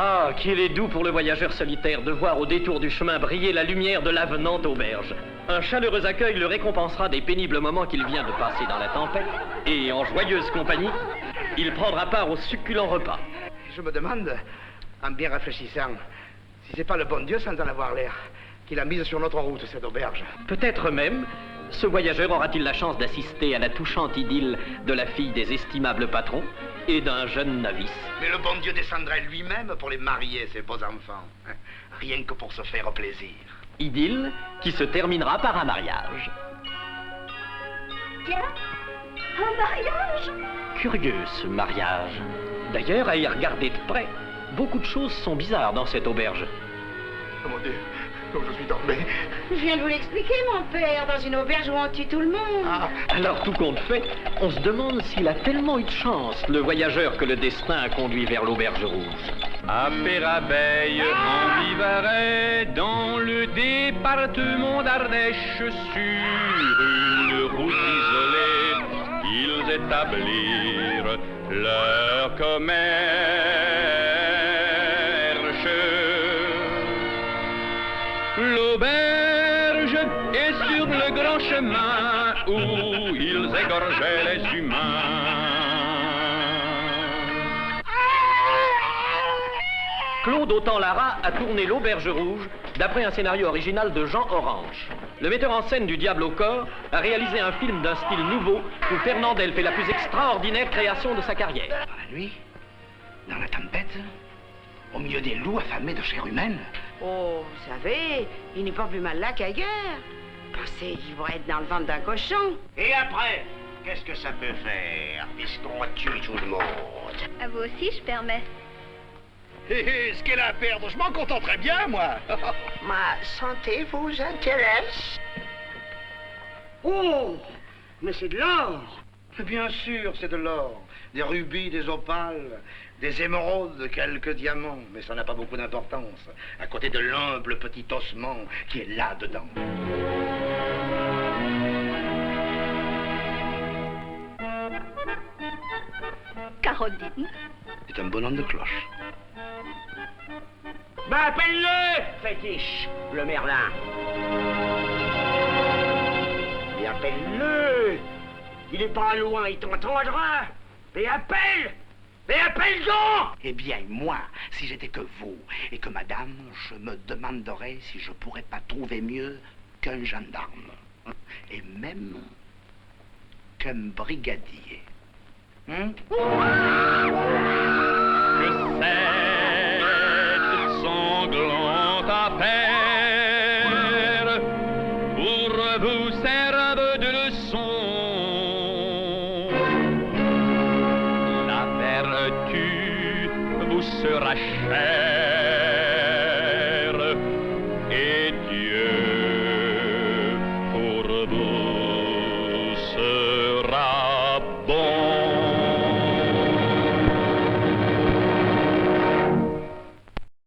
Ah, qu'il est doux pour le voyageur solitaire de voir au détour du chemin briller la lumière de l'avenante auberge. Un chaleureux accueil le récompensera des pénibles moments qu'il vient de passer dans la tempête, et en joyeuse compagnie, il prendra part au succulent repas. Je me demande, en bien réfléchissant, si c'est pas le bon Dieu, sans en avoir l'air, qu'il a mise sur notre route, cette auberge. Peut-être même, ce voyageur aura-t-il la chance d'assister à la touchante idylle de la fille des estimables patrons et d'un jeune novice. Mais le bon Dieu descendrait lui-même pour les marier, ces beaux enfants. Rien que pour se faire plaisir. Idylle qui se terminera par un mariage. Tiens, un mariage? Curieux, ce mariage. D'ailleurs, à y regarder de près, beaucoup de choses sont bizarres dans cette auberge. Oh mon Dieu, comme je suis tombé. Je viens de vous l'expliquer, mon père, dans une auberge où on tue tout le monde. Ah. Alors, tout compte fait, on se demande s'il a tellement eu de chance, le voyageur, que le destin a conduit vers l'auberge rouge. À Pérabeille, en Vivarais, dans le département d'Ardèche, sur une route isolée, ils établirent leur commerce. L'auberge est sur le grand chemin où ils égorgeaient les humains. Claude Autant-Lara a tourné l'Auberge Rouge d'après un scénario original de Jean Orange. Le metteur en scène du Diable au corps a réalisé un film d'un style nouveau où Fernandel fait la plus extraordinaire création de sa carrière. Dans la nuit, dans la tempête, au milieu des loups affamés de chair humaine. Oh, vous savez, il n'est pas plus mal là qu'ailleurs. Pensez qu'ils vont être dans le ventre d'un cochon. Et après, qu'est-ce que ça peut faire, puisqu'on tue tout le monde? À vous aussi, je permets. Ce qu'elle a à perdre, je m'en contenterais bien, moi. Ma santé vous intéresse? Oh, mais c'est de l'or. Bien sûr, c'est de l'or. Des rubis, des opales, des émeraudes, quelques diamants. Mais ça n'a pas beaucoup d'importance, à côté de l'humble petit ossement qui est là-dedans. Caroline. C'est un bonhomme de cloche. Ben appelle-le, fétiche, le Merlin. Et appelle-le. Il est pas loin, il t'entendra. Et appelle. Et appelle donc. Eh bien, moi, si j'étais que vous et que madame, je me demanderais si je pourrais pas trouver mieux qu'un gendarme. Et même qu'un brigadier. Hein? Que cette sanglante affaire pour vous serve de leçon. La vertu vous sera chère.